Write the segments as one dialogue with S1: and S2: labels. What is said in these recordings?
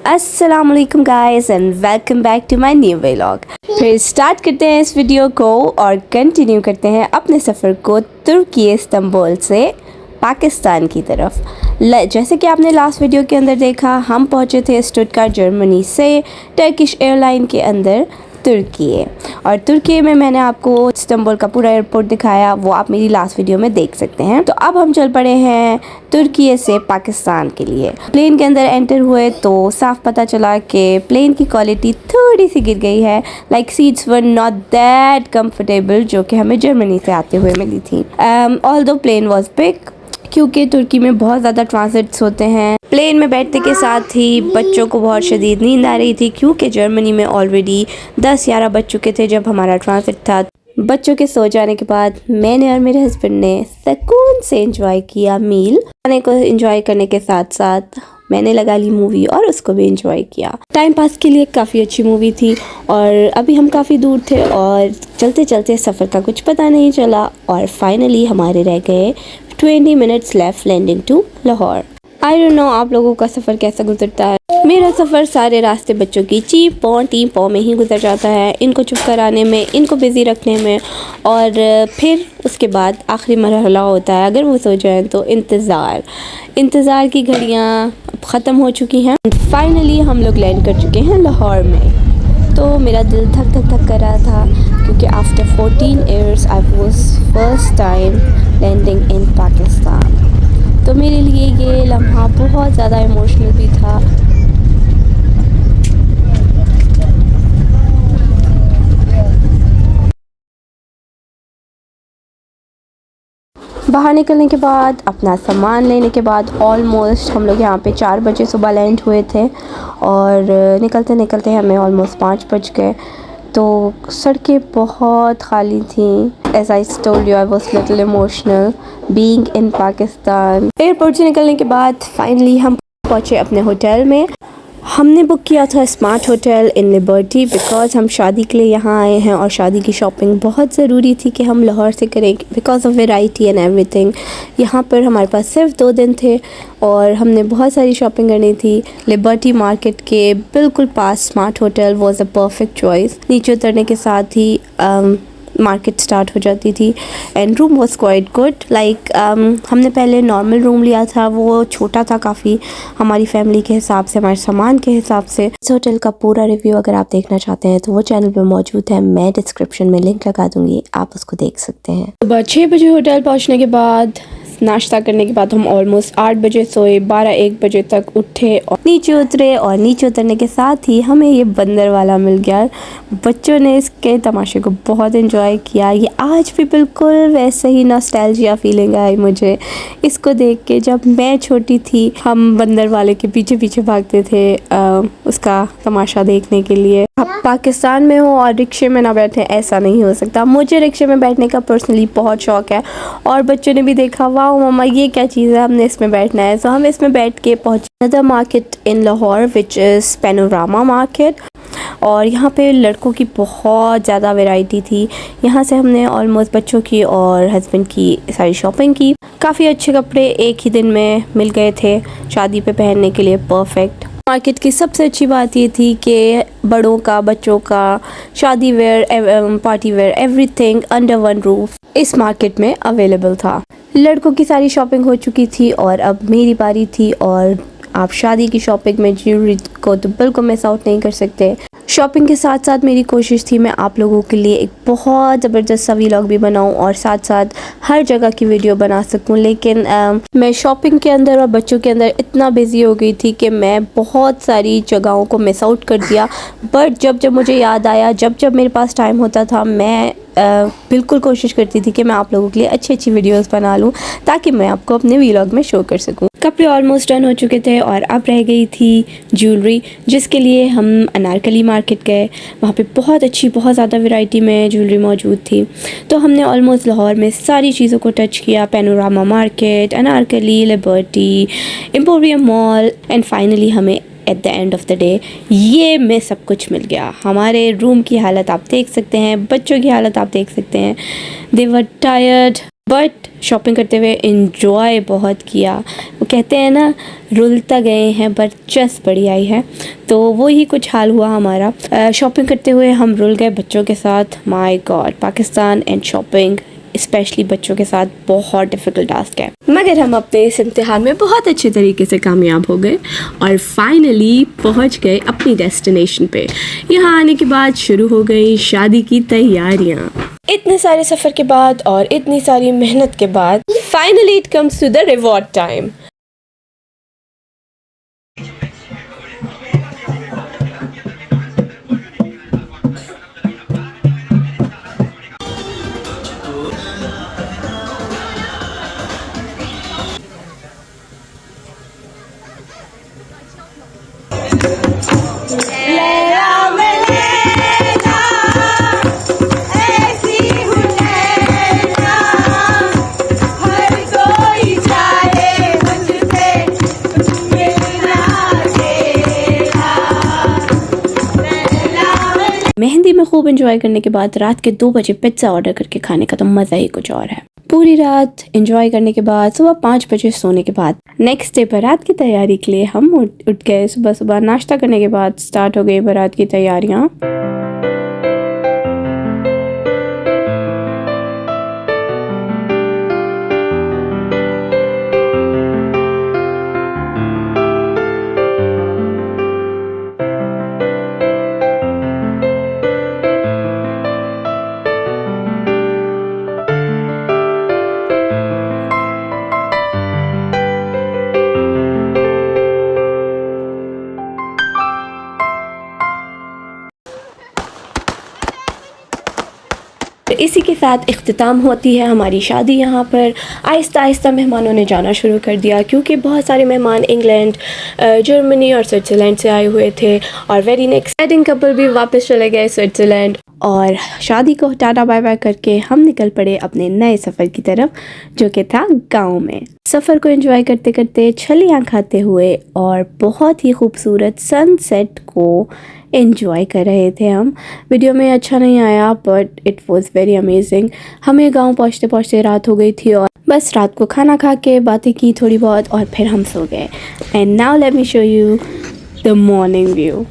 S1: अस्सलाम वालेकुम guys and welcome back to my new vlog. फिर स्टार्ट करते हैं इस वीडियो को और कंटिन्यू करते हैं अपने सफ़र को तुर्की इस्तांबुल से पाकिस्तान की तरफ। जैसे कि आपने लास्ट वीडियो के अंदर देखा, हम पहुंचे थे स्टुटगार्ट जर्मनी से टर्किश एयरलाइन के अंदर तुर्की। और तुर्की में मैंने आपको इस्तांबुल का पूरा एयरपोर्ट दिखाया, वो आप मेरी लास्ट वीडियो में देख सकते हैं। तो अब हम चल पड़े हैं तुर्की से पाकिस्तान के लिए। प्लेन के अंदर एंटर हुए तो साफ पता चला कि प्लेन की क्वालिटी थोड़ी सी गिर गई है। Like seats were not that comfortable जो कि हमें जर्मनी से आते हुए मिली थी। ऑल्दो प्लेन वॉज बिग, क्योंकि तुर्की में बहुत ज़्यादा ट्रांजिट्स होते हैं। प्लेन में बैठने के साथ ही बच्चों को बहुत शदीद नींद आ रही थी, क्योंकि जर्मनी में ऑलरेडी 10-11 बज चुके थे जब हमारा ट्रांजिट था। बच्चों के सो जाने के बाद मैंने और मेरे हस्बैंड ने सुकून से एंजॉय किया मील। खाने को एंजॉय करने के साथ साथ मैंने लगा ली मूवी और उसको भी एंजॉय किया। टाइम पास के लिए काफ़ी अच्छी मूवी थी। और अभी हम काफ़ी दूर थे और चलते चलते सफ़र का कुछ पता नहीं चला और फाइनली हमारे रह गए 20 minutes left landing to Lahore. I don't know आप लोगों का सफ़र कैसा गुजरता है। मेरा सफ़र सारे रास्ते बच्चों की चीप पौ में ही गुजर जाता है, इनको चुप कराने में, इनको बिज़ी रखने में, और फिर उसके बाद आखिरी मरहला होता है अगर वो सो जाएं तो इंतज़ार की घड़ियाँ ख़त्म हो चुकी हैं। फाइनली हम लोग लैंड कर चुके हैं लाहौर में। तो मेरा दिल धक धक धक कर रहा था, क्योंकि after 14 years I was first time landing in Pakistan. तो मेरे लिए ये लम्हा बहुत ज़्यादा इमोशनल भी था। बाहर निकलने के बाद, अपना सामान लेने के बाद, ऑलमोस्ट हम लोग यहाँ पे 4 बजे सुबह लैंड हुए थे और निकलते निकलते हमें ऑलमोस्ट 5 बज गए। तो सड़कें बहुत खाली थीं। As I told you, I was little emotional being in Pakistan. Airport से निकलने के बाद फाइनली हम पहुँचे अपने होटल में। हमने बुक किया था smart hotel in liberty, because हम शादी के लिए यहाँ आए हैं और शादी की शॉपिंग बहुत ज़रूरी थी कि हम लाहौर से करें, because of variety and everything. यहाँ पर हमारे पास सिर्फ 2 दिन थे और हमने बहुत सारी शॉपिंग करनी थी। लिबर्टी मार्केट के बिल्कुल पास smart hotel was a perfect choice. नीचे उतरने के साथ ही मार्केट स्टार्ट हो जाती थी and room was quite good. Like हमने पहले नॉर्मल रूम लिया था, वो छोटा था काफ़ी हमारी फैमिली के हिसाब से, हमारे सामान के हिसाब से। इस होटल का पूरा रिव्यू अगर आप देखना चाहते हैं तो वो चैनल पे मौजूद है, मैं डिस्क्रिप्शन में लिंक लगा दूंगी, आप उसको देख सकते हैं। सुबह 6 बजे होटल पहुँचने के बाद नाश्ता करने के बाद हम ऑलमोस्ट 8 बजे सोए, 12-1 बजे तक उठे और नीचे उतरे। और नीचे उतरने के साथ ही हमें ये बंदर वाला मिल गया। बच्चों ने इसके तमाशे को बहुत एंजॉय किया। ये आज भी बिल्कुल वैसे ही नॉस्टैल्जिया फीलिंग आई मुझे इसको देख के। जब मैं छोटी थी हम बंदर वाले के पीछे पीछे भागते थे उसका तमाशा देखने के लिए। आप पाकिस्तान में हो और रिक्शे में ना बैठे, ऐसा नहीं हो सकता। मुझे रिक्शे में बैठने का पर्सनली बहुत शौक है और बच्चों ने भी देखा, वाह मम्मा ये क्या चीज़ है, हमने इसमें बैठना है। तो हम इसमें बैठ के पहुँचे another market in Lahore which is panorama market. और यहाँ पे लड़कों की बहुत ज़्यादा वैरायटी थी। यहाँ से हमने ऑलमोस्ट बच्चों की और हस्बैंड की सारी शॉपिंग की। काफ़ी अच्छे कपड़े एक ही दिन में मिल गए थे शादी पे पहनने के लिए, परफेक्ट। मार्केट की सबसे अच्छी बात ये थी कि बड़ों का, बच्चों का, शादी wear, party wear, everything under one roof इस मार्केट में अवेलेबल था। लड़कों की सारी शॉपिंग हो चुकी थी और अब मेरी बारी थी। और आप शादी की शॉपिंग में ज्वेलरी को तो बिल्कुल मिस आउट नहीं कर सकते। शॉपिंग के साथ साथ मेरी कोशिश थी मैं आप लोगों के लिए एक बहुत ज़बरदस्त सा व्लॉग भी बनाऊं और साथ साथ हर जगह की वीडियो बना सकूं। लेकिन मैं शॉपिंग के अंदर और बच्चों के अंदर इतना बिज़ी हो गई थी कि मैं बहुत सारी जगहों को मिस आउट कर दिया। बट जब जब मुझे याद आया, जब जब मेरे पास टाइम होता था, मैं बिल्कुल कोशिश करती थी कि मैं आप लोगों के लिए अच्छी अच्छी वीडियोस बना लूं ताकि मैं आपको अपने व्लॉग में शो कर सकूं। कपड़े ऑलमोस्ट डन हो चुके थे और अब रह गई थी ज्वेलरी, जिसके लिए हम अनारकली मार्केट गए। वहाँ पे बहुत अच्छी, बहुत ज़्यादा वैरायटी में ज्वेलरी मौजूद थी। तो हमने ऑलमोस्ट लाहौर में सारी चीज़ों को टच किया, Panorama market, Anarkali, Liberty, Emporium mall and finally हमें at the end of the day ये में सब कुछ मिल गया। हमारे रूम की हालत आप देख सकते हैं, बच्चों की हालत आप देख सकते हैं। दे वर टायर्ड, बट शॉपिंग करते हुए इन्जॉय बहुत किया। वो कहते हैं ना, रुलता गए हैं पर चस बड़ी आई है, तो वो ही कुछ हाल हुआ हमारा। शॉपिंग करते हुए हम रुल गए बच्चों के साथ। My God, Pakistan and shopping specially बच्चों के साथ बहुत डिफ़िकल्ट टास्क है, मगर हम अपने इस इम्तिहान में बहुत अच्छे तरीके से कामयाब हो गए और फाइनली पहुंच गए अपनी डेस्टिनेशन पे। यहाँ आने के बाद शुरू हो गई शादी की तैयारियाँ। इतने सारे सफ़र के बाद और इतनी सारी मेहनत के बाद finally it comes to the reward time. Mehndi में खूब एंजॉय करने के बाद रात के 2 बजे पिज्ज़ा ऑर्डर करके खाने का तो मज़ा ही कुछ और है। पूरी रात एंजॉय करने के बाद सुबह 5 बजे सोने के बाद नेक्स्ट डे बारात की तैयारी के लिए हम उठ गए। सुबह सुबह नाश्ता करने के बाद स्टार्ट हो गई बारात की तैयारियाँ। इसी के साथ इख्तिताम होती है हमारी शादी। यहाँ पर आहिस्ता आहिस्ता मेहमानों ने जाना शुरू कर दिया, क्योंकि बहुत सारे मेहमान इंग्लैंड, जर्मनी और स्विट्ज़रलैंड से आए हुए थे और वेरी नेक्स्ट वेडिंग कपल भी वापस चले गए स्विट्ज़रलैंड। और शादी को टाटा बाय बाय करके हम निकल पड़े अपने नए सफ़र की तरफ, जो कि था गाँव में। सफ़र को एंजॉय करते करते, छलियाँ खाते हुए और बहुत ही खूबसूरत सनसेट को एंजॉय कर रहे थे हम। वीडियो में अच्छा नहीं आया but it was very amazing. हमें गांव पहुंचते पहुंचते रात हो गई थी और बस रात को खाना खा के बातें की थोड़ी बहुत और फिर हम सो गए। And now let me show you the morning view.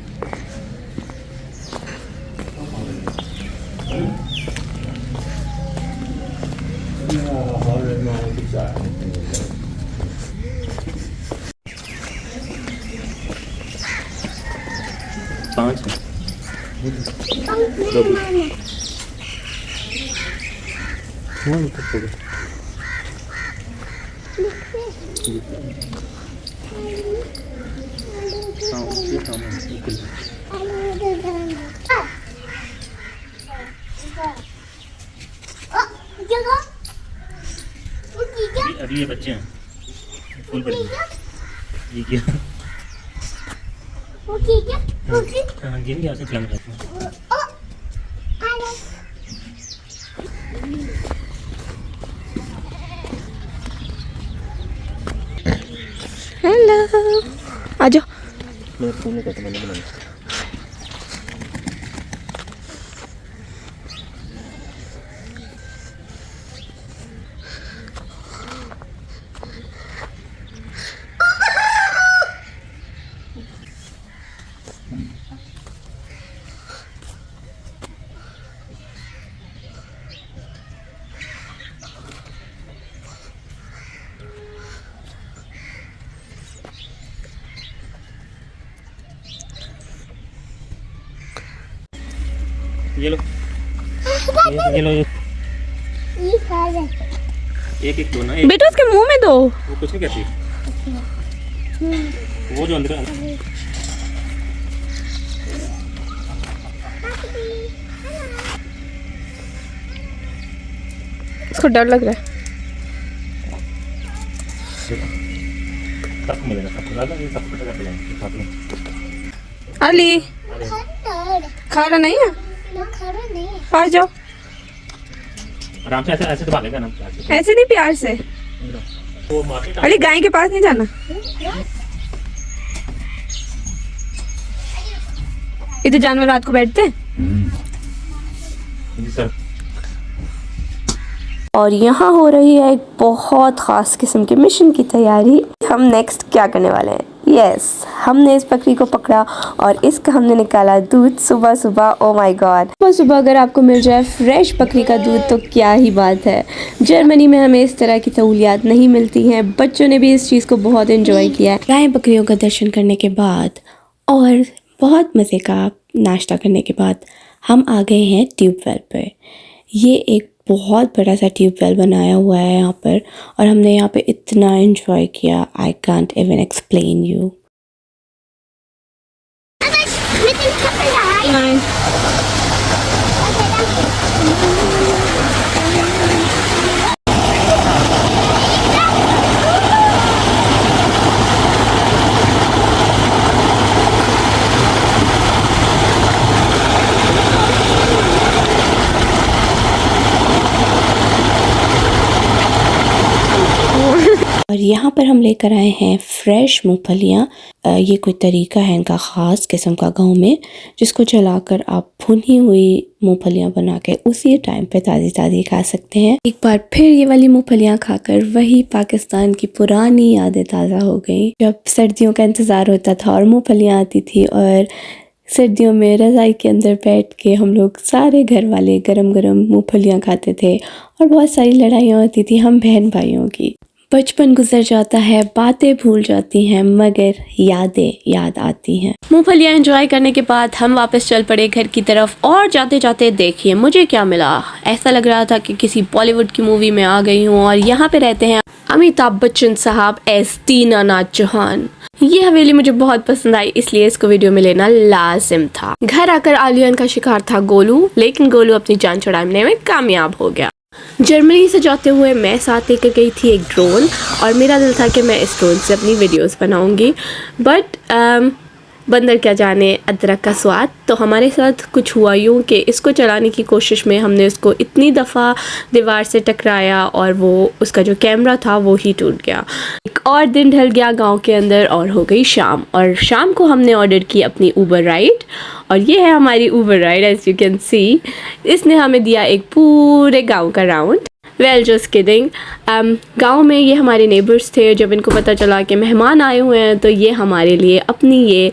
S2: अभी ये बच्चे हैं फुल पड़ेंगे। ये क्या? वो क्या? हाँ, गेम क्या से चलाना चाहते हैं?
S1: हेलो, आ जाओ।
S2: मैं फोन में करता, मैंने बनाया। ये लो, ये लो, ये खा ले। एक एक दो ना, एक
S1: बेटा उसके मुंह में दो।
S2: वो कुछ नहीं कहती, वो जो अंदर है।
S1: उसको डर लग रहा है।
S2: सबको मिलेगा, सबको ज़्यादा ये सबको टका पिलाएंगे।
S1: अली खा रहा नहीं है, आ जाओ।
S2: आराम से, ऐसे ऐसे दबा लेगा ना,
S1: ऐसे नहीं, प्यार से।
S2: वो मार्केट
S1: अली गाय के पास नहीं जाना। इधर जानवर रात को बैठते हैं।
S2: जी सर।
S1: और यहाँ हो रही है एक बहुत ख़ास किस्म के मिशन की तैयारी। हम नेक्स्ट क्या करने वाले हैं? यस, हमने इस बकरी को पकड़ा और इसका हमने निकाला दूध सुबह सुबह। ओ माय गॉड, सुबह सुबह अगर आपको मिल जाए फ्रेश बकरी का दूध तो क्या ही बात है। जर्मनी में हमें इस तरह की सहूलियात नहीं मिलती हैं। बच्चों ने भी इस चीज़ को बहुत एंजॉय किया है। गाय बकरियों का दर्शन करने के बाद और बहुत मज़े का नाश्ता करने के बाद हम आ गए हैं ट्यूबवेल पर। ये एक बहुत बड़ा सा ट्यूबवेल बनाया हुआ है यहाँ पर और हमने यहाँ पे इतना एंजॉय किया, I can't even explain you. और यहाँ पर हम लेकर आए हैं फ्रेश मूंगफलियाँ। ये कोई तरीका है इनका ख़ास किस्म का गांव में, जिसको जलाकर आप भुनी हुई मूंगफलियाँ बना के उसी टाइम पे ताज़ी ताज़ी खा सकते हैं। एक बार फिर ये वाली मूंगफलियाँ खाकर वही पाकिस्तान की पुरानी यादें ताज़ा हो गई, जब सर्दियों का इंतज़ार होता था और मूंगफलियाँ आती थी और सर्दियों में रज़ाई के अंदर बैठ के हम लोग सारे घर वाले गरम गरम मूंगफलियाँ खाते थे और बहुत सारी लड़ाइयाँ होती थी हम बहन भाइयों की। बचपन गुजर जाता है, बातें भूल जाती हैं, मगर यादें याद आती हैं। मूंगफलियाँ एंजॉय करने के बाद हम वापस चल पड़े घर की तरफ और जाते जाते देखिए मुझे क्या मिला। ऐसा लग रहा था कि किसी बॉलीवुड की मूवी में आ गई हूँ और यहाँ पे रहते हैं अमिताभ बच्चन साहब एस दीनानाथ चौहान। ये हवेली मुझे बहुत पसंद आई, इसलिए इसको वीडियो में लेना लाजिम था। घर आकर आलियन का शिकार था गोलू, लेकिन गोलू अपनी जान छुड़ाने में कामयाब हो गया। जर्मनी से जाते हुए मैं साथ लेकर गई थी एक ड्रोन और मेरा दिल था कि मैं इस ड्रोन से अपनी वीडियोस बनाऊंगी, बट बंदर क्या जाने अदरक का स्वाद। तो हमारे साथ कुछ हुआ यूँ कि इसको चलाने की कोशिश में हमने उसको इतनी दफ़ा दीवार से टकराया और वो उसका जो कैमरा था वो ही टूट गया। एक और दिन ढल गया गांव के अंदर और हो गई शाम, और शाम को हमने ऑर्डर की अपनी ऊबर राइड और ये है हमारी Uber ride. As you can see, इसने हमें दिया एक पूरे गाँव का राउंड। Well just kidding. गाँव में ये हमारे नेबर्स थे। जब इनको पता चला कि मेहमान आए हुए हैं तो ये हमारे लिए अपनी ये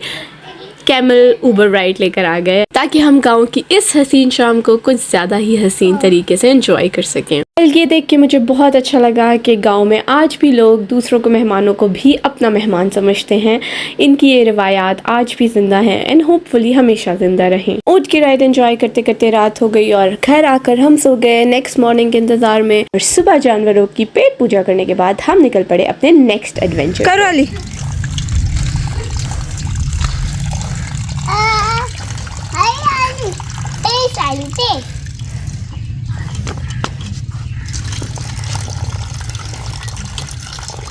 S1: कैमल ऊबर राइड लेकर आ गए ताकि हम गाँव की इस हसीन शाम को कुछ ज़्यादा ही हसीन तरीके से एंजॉय कर सकें। ये देख के मुझे बहुत अच्छा लगा कि गांव में आज भी लोग दूसरों को, मेहमानों को भी अपना मेहमान समझते हैं। इनकी ये रिवायात आज भी ज़िंदा हैं एंड होपफुली हमेशा ज़िंदा रहें। ऊँट की राइड एंजॉय करते करते रात हो गई और घर आकर हम सो गए नेक्स्ट मॉर्निंग के इंतज़ार में। और सुबह जानवरों की पेट पूजा करने के बाद हम निकल पड़े अपने नेक्स्ट एडवेंचर। करो अली।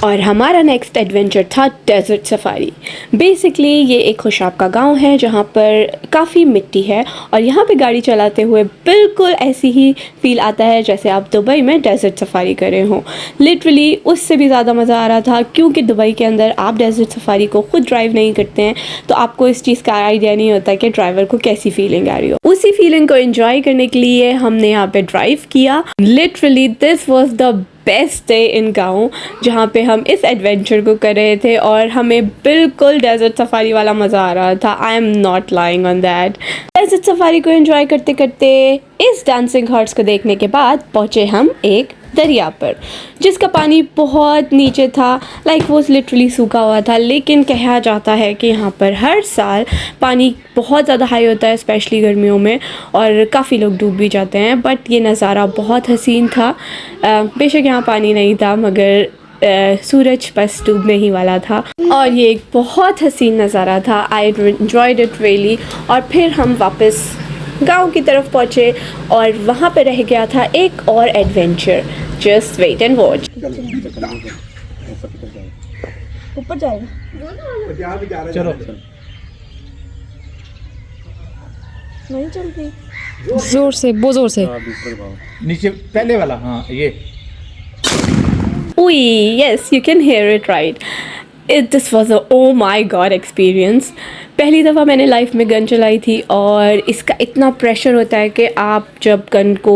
S1: और हमारा नेक्स्ट एडवेंचर था डेजर्ट सफारी। बेसिकली ये एक खुशाब का गांव है जहाँ पर काफ़ी मिट्टी है और यहाँ पे गाड़ी चलाते हुए बिल्कुल ऐसी ही फील आता है जैसे आप दुबई में डेजर्ट सफारी कर रहे हों। लिटरली उससे भी ज़्यादा मज़ा आ रहा था, क्योंकि दुबई के अंदर आप डेजर्ट सफारी को खुद ड्राइव नहीं करते हैं तो आपको इस चीज़ का आइडिया नहीं होता कि ड्राइवर को कैसी फीलिंग आ रही हो। उसी फीलिंग को एंजॉय करने के लिए हमने यहाँ पे ड्राइव किया। Literally this was the best day in गाँव जहाँ पे हम इस एडवेंचर को कर रहे थे और हमें बिल्कुल डेजर्ट सफारी वाला मज़ा आ रहा था। I am not lying on that. Desert safari को एंजॉय करते करते इस डांसिंग हॉर्स को देखने के बाद पहुँचे हम एक दरिया पर जिसका पानी बहुत नीचे था, लाइक वो लिटरली सूखा हुआ था। लेकिन कहा जाता है कि यहाँ पर हर साल पानी बहुत ज़्यादा हाई होता है, स्पेशली गर्मियों में, और काफ़ी लोग डूब भी जाते हैं। बट ये नज़ारा बहुत हसीन था। बेशक यहाँ पानी नहीं था मगर सूरज बस डूबने ही वाला था और ये एक बहुत हसीन नज़ारा था। I enjoyed it really. और फिर हम वापस गांव की तरफ पहुँचे और वहाँ पे रह गया था एक और adventure. Just wait and watch. ऊपर जाएगा,
S2: चलो
S1: नहीं चलती,
S3: जोर से, बहुत जोर से
S2: नीचे पहले वाला। हाँ ये
S1: yes, you can hear it right. This was a oh my god experience. पहली दफ़ा मैंने लाइफ में गन चलाई थी और इसका इतना प्रेशर होता है कि आप जब गन को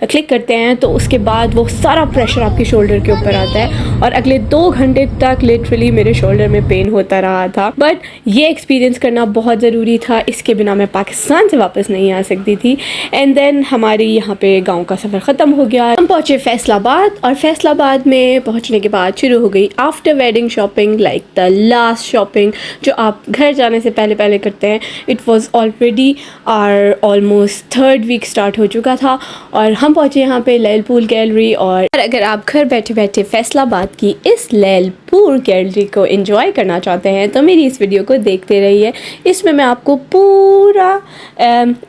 S1: क्लिक करते हैं तो उसके बाद वो सारा प्रेशर आपके शोल्डर के ऊपर आता है और अगले 2 घंटे तक लिटरली मेरे शोल्डर में पेन होता रहा था। बट ये एक्सपीरियंस करना बहुत ज़रूरी था, इसके बिना मैं पाकिस्तान से वापस नहीं आ सकती थी। एंड देन हमारी यहाँ पे गाँव का सफ़र ख़त्म हो गया, हम पहुँचे फैसलाबाद और फैसलाबाद में पहुँचने के बाद शुरू हो गई after wedding shopping, like the last shopping जो आप घर जाने से पहले करते हैं। It was already our almost 3rd week start हो चुका था और हम पहुँचे यहाँ पे लैलपुर गैलरी। और अगर आप घर बैठे बैठे फैसलाबाद की इस लैलपुर गैलरी को एंजॉय करना चाहते हैं तो मेरी इस वीडियो को देखते रहिए। इसमें मैं आपको पूरा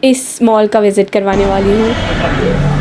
S1: इस मॉल का विज़िट करवाने वाली हूँ।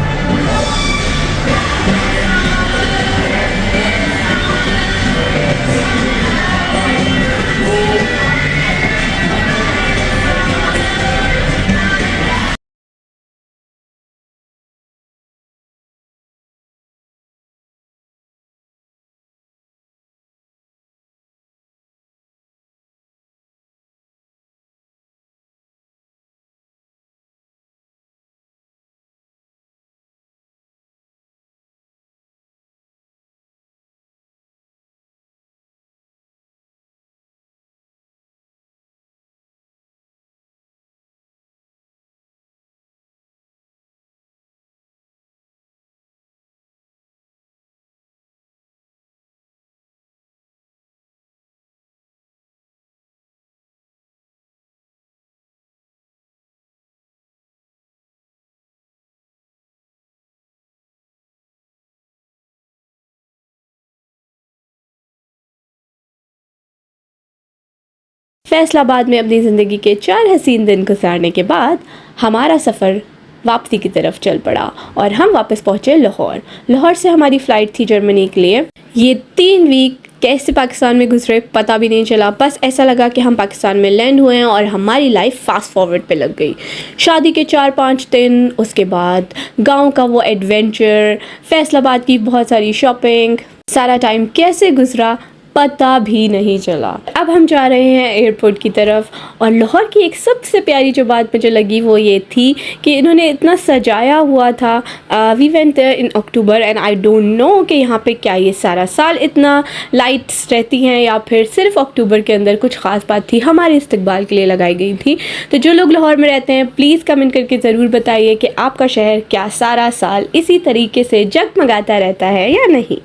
S1: फैसलाबाद में अपनी ज़िंदगी के 4 हसीन दिन गुजारने के बाद हमारा सफ़र वापसी की तरफ चल पड़ा और हम वापस पहुँचे लाहौर। लाहौर से हमारी फ़्लाइट थी जर्मनी के लिए। ये 3 वीक कैसे पाकिस्तान में गुजरे पता भी नहीं चला, बस ऐसा लगा कि हम पाकिस्तान में लैंड हुए हैं और हमारी लाइफ फास्ट फॉरवर्ड पे लग गई। शादी के 4-5 दिन, उसके बाद गांव का वो एडवेंचर, फैसलाबाद की बहुत सारी शॉपिंग, सारा टाइम कैसे गुजरा पता भी नहीं चला। अब हम जा रहे हैं एयरपोर्ट की तरफ और लाहौर की एक सबसे प्यारी जो बात मुझे लगी वो ये थी कि इन्होंने इतना सजाया हुआ था। We went there in October and I don't know कि यहाँ पे क्या ये सारा साल इतना लाइट्स रहती हैं या फिर सिर्फ अक्टूबर के अंदर कुछ ख़ास बात थी हमारे इस्तकबाल के लिए लगाई गई थी। तो जो लोग लाहौर में रहते हैं प्लीज़ कमेंट करके ज़रूर बताइए कि आपका शहर क्या सारा साल इसी तरीके से जगमगाता रहता है या नहीं।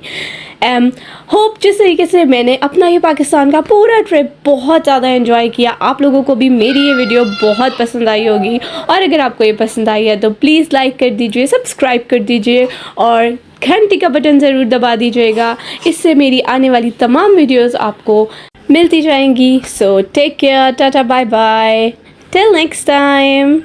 S1: होप जिस तरीके से मैंने अपना ये पाकिस्तान का पूरा ट्रिप बहुत ज़्यादा एंजॉय किया, आप लोगों को भी मेरी ये वीडियो बहुत पसंद आई होगी। और अगर आपको ये पसंद आई है तो प्लीज़ लाइक कर दीजिए, सब्सक्राइब कर दीजिए और घंटी का बटन ज़रूर दबा दीजिएगा। इससे मेरी आने वाली तमाम वीडियोस आपको मिलती जाएंगी। So take care, tata, bye bye, till next time.